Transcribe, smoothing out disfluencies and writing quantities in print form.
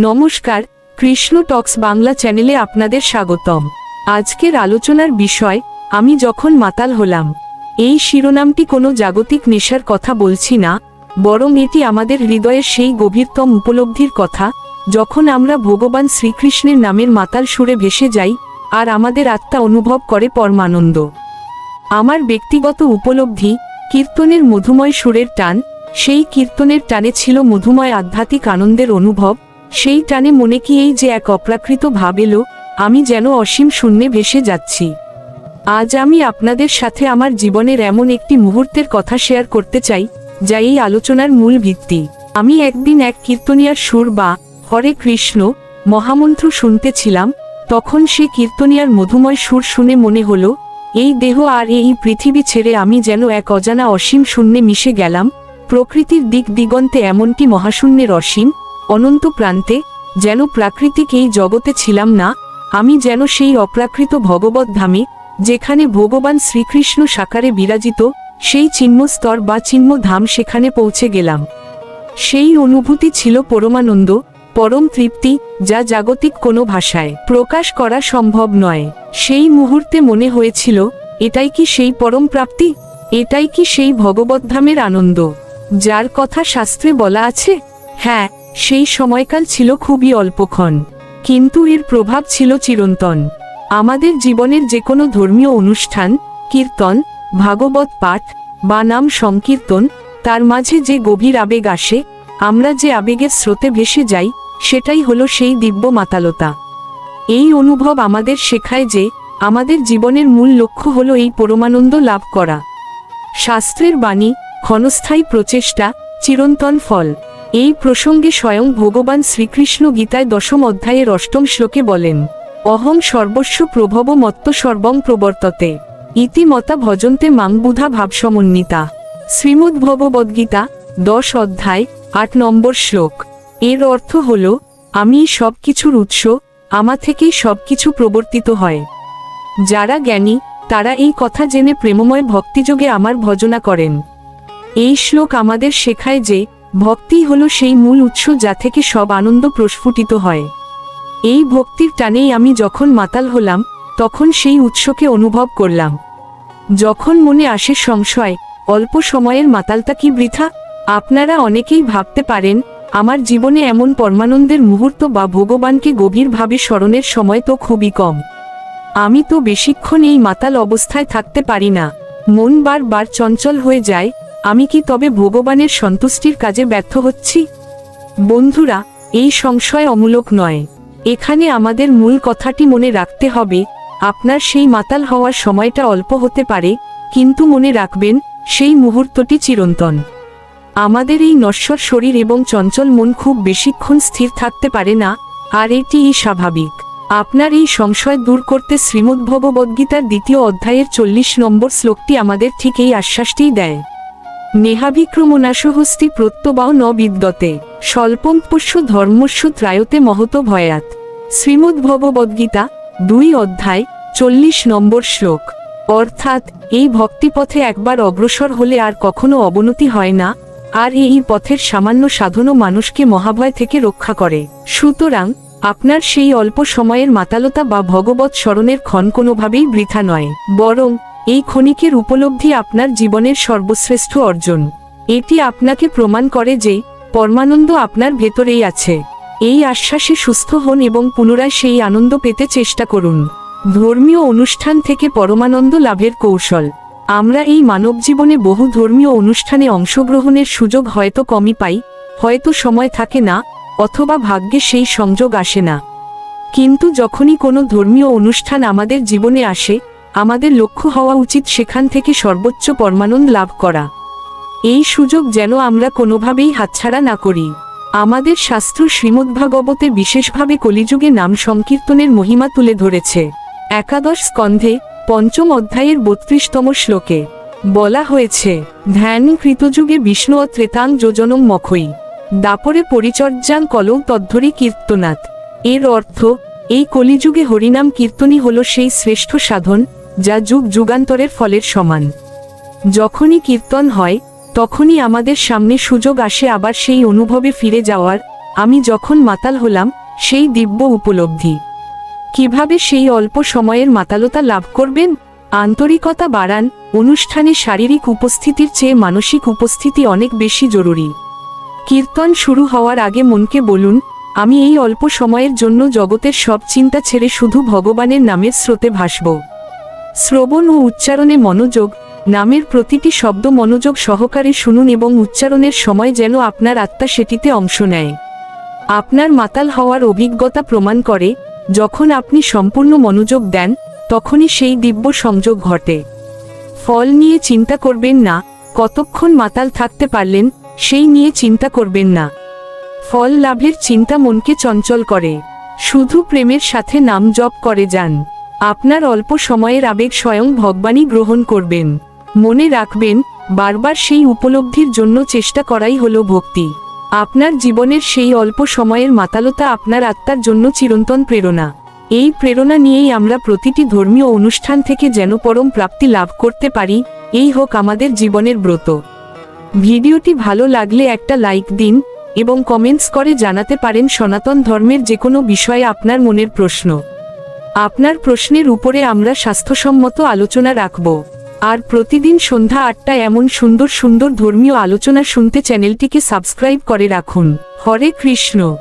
নমস্কার, কৃষ্ণ টক্স বাংলা চ্যানেলে আপনাদের স্বাগতম। আজকের আলোচনার বিষয়, আমি যখন মাতাল হলাম। এই শিরোনামটি কোনো জাগতিক নেশার কথা বলছি না, বরং এটি আমাদের হৃদয়ের সেই গভীরতম উপলব্ধির কথা, যখন আমরা ভগবান শ্রীকৃষ্ণের নামের মাতাল সুরে ভেসে যাই, আর আমাদের আত্মা অনুভব করে পরমানন্দ। আমার ব্যক্তিগত উপলব্ধি, কীর্তনের মধুময় সুরের টান। সেই কীর্তনের টানে ছিল মধুময় আধ্যাত্মিক আনন্দের অনুভব। সেই টানে মনে কি এই যে এক অপ্রাকৃত ভাব এলো, আমি যেন অসীম শূন্যে ভেসে যাচ্ছি। আজ আমি আপনাদের সাথে আমার জীবনের এমন একটি মুহূর্তের কথা শেয়ার করতে চাই, যা এই আলোচনার মূল ভিত্তি। আমি একদিন এক কীর্তনিয়ার সুর বা হরে কৃষ্ণ মহামন্ত্র শুনতেছিলাম। তখন সে কীর্তনিয়ার মধুময় সুর শুনে মনে হলো, এই দেহ আর এই পৃথিবী ছেড়ে আমি যেন এক অজানা অসীম শূন্যে মিশে গেলাম। প্রকৃতির দিক দিগন্তে এমনটি মহাশূন্যের অসীম অনন্ত প্রান্তে, যেন প্রাকৃতিক এই জগতে ছিলাম না, আমি যেন সেই অপ্রাকৃত ভগবত ধামে, যেখানে ভগবান শ্রীকৃষ্ণ সাকারে বিরাজিত, সেই চিন্মস্তর বা চিন্ম ধাম, সেখানে পৌঁছে গেলাম। সেই অনুভূতি ছিল পরমানন্দ, পরম তৃপ্তি, যা জাগতিক কোনো ভাষায় প্রকাশ করা সম্ভব নয়। সেই মুহূর্তে মনে হয়েছিল, এটাই কি সেই পরম প্রাপ্তি? এটাই কি সেই ভগবদ্ধামের আনন্দ, যার কথা শাস্ত্রে বলা আছে? হ্যাঁ, সেই সময়কাল ছিল খুবই অল্পক্ষণ, কিন্তু এর প্রভাব ছিল চিরন্তন। আমাদের জীবনের যে কোনো ধর্মীয় অনুষ্ঠান, কীর্তন, ভাগবত পাঠ বা নাম সংকীর্তন, তার মাঝে যে গভীর আবেগ আসে, আমরা যে আবেগের স্রোতে ভেসে যাই, সেটাই হলো সেই দিব্য মাতালতা। এই অনুভব আমাদের শেখায় যে আমাদের জীবনের মূল লক্ষ্য হলো এই পরমানন্দ লাভ করা। শাস্ত্রের বাণী, ক্ষণস্থায়ী প্রচেষ্টা, চিরন্তন ফল। এই প্রসঙ্গে স্বয়ং ভগবান শ্রীকৃষ্ণ গীতায় 10ম অধ্যায়ের 8ম শ্লোকে বলেন, অহং সর্বস্ব প্রভব মত্ত সর্বং প্রবর্ততে ইতি মতা ভজন্তে মাং বুধা ভাবসমন্বিতা। শ্রীমদ্ভগবদ্গীতা 10 অধ্যায় 8 নম্বর শ্লোক। এর অর্থ হল, আমি সব কিছুর উৎস, আমা থেকেই সবকিছু প্রবর্তিত হয়। যারা জ্ঞানী, তারা এই কথা জেনে প্রেমময় ভক্তিযোগে আমার ভজনা করেন। এই শ্লোক আমাদের শেখায় যে ভক্তি হলো সেই মূল উৎস, যা থেকে সব আনন্দ প্রস্ফুটিত হয়। এই ভক্তির টানেই আমি যখন মাতাল হলাম, তখন সেই উৎসকে অনুভব করলাম। যখন মনে আসে সংশয়, অল্প সময়ের মাতালতা কি বৃথা? আপনারা অনেকেই ভাবতে পারেন, আমার জীবনে এমন পরমানন্দের মুহূর্ত বা ভগবানকে গভীরভাবে স্মরণের সময় তো খুবই কম। আমি তো বেশিক্ষণ এই মাতাল অবস্থায় থাকতে পারি না, মন বারবার চঞ্চল হয়ে যায়। আমি কি তবে ভগবানের সন্তুষ্টির কাজে ব্যর্থ হচ্ছি? বন্ধুরা, এই সংশয় অমূলক নয়। এখানে আমাদের মূল কথাটি মনে রাখতে হবে, আপনার সেই মাতাল হওয়ার সময়টা অল্প হতে পারে, কিন্তু মনে রাখবেন, সেই মুহূর্তটি চিরন্তন। আমাদের এই নশ্বর শরীর এবং চঞ্চল মন খুব বেশিক্ষণ স্থির থাকতে পারে না, আর এটিই স্বাভাবিক। আপনার এই সংশয় দূর করতে শ্রীমদ্ভগবদ্গীতার 2য় অধ্যায়ের 40 নম্বর শ্লোকটি আমাদের ঠিক এই আশ্বাসটিই দেয়। নেহাভিক্রমণাশহস্তি প্রত্যবাও ন বিদ্যতে স্বল্পং পশ্য ধর্মস্য ত্রায়তে মহত ভয়াত। শ্রীমদ্ভগবদ্গীতা 2 অধ্যায় 40 নম্বর শ্লোক। অর্থাৎ, এই ভক্তিপথে একবার অগ্রসর হলে আর কখনো অবনতি হয় না, আর এই পথের সামান্য সাধনও মানুষকে মহাভয় থেকে রক্ষা করে। সুতরাং, আপনার সেই অল্প সময়ের মাতালতা বা ভগবৎ স্মরণের ক্ষণ কোনোভাবেই বৃথা নয়, বরং এই ক্ষণিকের উপলব্ধি আপনার জীবনের সর্বশ্রেষ্ঠ অর্জন। এটি আপনাকে প্রমাণ করে যে পরমানন্দ আপনার ভেতরেই আছে। এই আশ্বাসে সুস্থ হন এবং পুনরায় সেই আনন্দ পেতে চেষ্টা করুন। ধর্মীয় অনুষ্ঠান থেকে পরমানন্দ লাভের কৌশল। আমরা এই মানব জীবনে বহু ধর্মীয় অনুষ্ঠানে অংশগ্রহণের সুযোগ হয়তো কমই পাই, হয়তো সময় থাকে না, অথবা ভাগ্যে সেই সংযোগ আসে না। কিন্তু যখনই কোনো ধর্মীয় অনুষ্ঠান আমাদের জীবনে আসে, আমাদের লক্ষ্য হওয়া উচিত সেখান থেকে সর্বোচ্চ পরমানন্দ লাভ করা। এই সুযোগ যেন আমরা কোনোভাবেই হাতছাড়া না করি। আমাদের শাস্ত্র শ্রীমদ্ভাগবতে বিশেষভাবে কলিযুগে নাম সংকীর্তনের মহিমা তুলে ধরেছে। একাদশ স্কন্ধে 5ম অধ্যায়ের 32তম শ্লোকে বলা হয়েছে, ধ্যান কৃতযুগে বিষ্ণু ত্রেতাং যোজনং মখই দাপরে পরিচর্যাং কলৌ তদ্ধরি কীর্তনাথ। এর অর্থ, এই কলিযুগে হরিনাম কীর্তনই হল সেই শ্রেষ্ঠ সাধন, যা যুগ যুগান্তরের ফলের সমান। যখনই কীর্তন হয়, তখনই আমাদের সামনে সুযোগ আসে আবার সেই অনুভবে ফিরে যাওয়ার, আমি যখন মাতাল হলাম, সেই দিব্য উপলব্ধি। কিভাবে সেই অল্প সময়ের মাতালতা লাভ করবেন? আন্তরিকতা বাড়ান। অনুষ্ঠানে শারীরিক উপস্থিতির চেয়ে মানসিক উপস্থিতি অনেক বেশি জরুরি। কীর্তন শুরু হওয়ার আগে মনকে বলুন, আমি এই অল্প সময়ের জন্য জগতের সব চিন্তা ছেড়ে শুধু ভগবানের নামের স্রোতে ভাসব। শ্রবণ ও উচ্চারণে মনোযোগ। নামের প্রতিটি শব্দ মনোযোগ সহকারে শুনুন এবং উচ্চারণের সময় যেন আপনার আত্মা সেটিতে অংশ নেয়। আপনার মাতাল হওয়ার অভিজ্ঞতা প্রমাণ করে, যখন আপনি সম্পূর্ণ মনোযোগ দেন, তখনই সেই দিব্য সংযোগ ঘটে। ফল নিয়ে চিন্তা করবেন না, কতক্ষণ মাতাল থাকতে পারলেন, সেই নিয়ে চিন্তা করবেন না। ফল লাভের চিন্তা মনকে চঞ্চল করে। শুধু প্রেমের সাথে নাম জপ করে যান। আপনার অল্প সময়ের আবেগ স্বয়ং ভগবানই গ্রহণ করবেন। মনে রাখবেন, বারবার সেই উপলব্ধির জন্য চেষ্টা করাই হলো ভক্তি। আপনার জীবনের সেই অল্প সময়ের মাতালতা আপনার আত্মার জন্য চিরন্তন প্রেরণা। এই প্রেরণা নিয়েই আমরা প্রতিটি ধর্মীয় অনুষ্ঠান থেকে যেন পরম প্রাপ্তি লাভ করতে পারি, এই হোক আমাদের জীবনের ব্রত। ভিডিওটি ভালো লাগলে একটা লাইক দিন এবং কমেন্টস করে জানাতে পারেন সনাতন ধর্মের যে কোনো বিষয়ে আপনার মনের প্রশ্ন। আপনার প্রশ্নের উপরে আমরা স্বাস্থ্যসম্মত আলোচনা রাখব। আর প্রতিদিন সন্ধ্যা 8টায় এমন সুন্দর সুন্দর ধর্মীয় আলোচনা শুনতে চ্যানেলটিকে সাবস্ক্রাইব করে রাখুন। হরে কৃষ্ণ।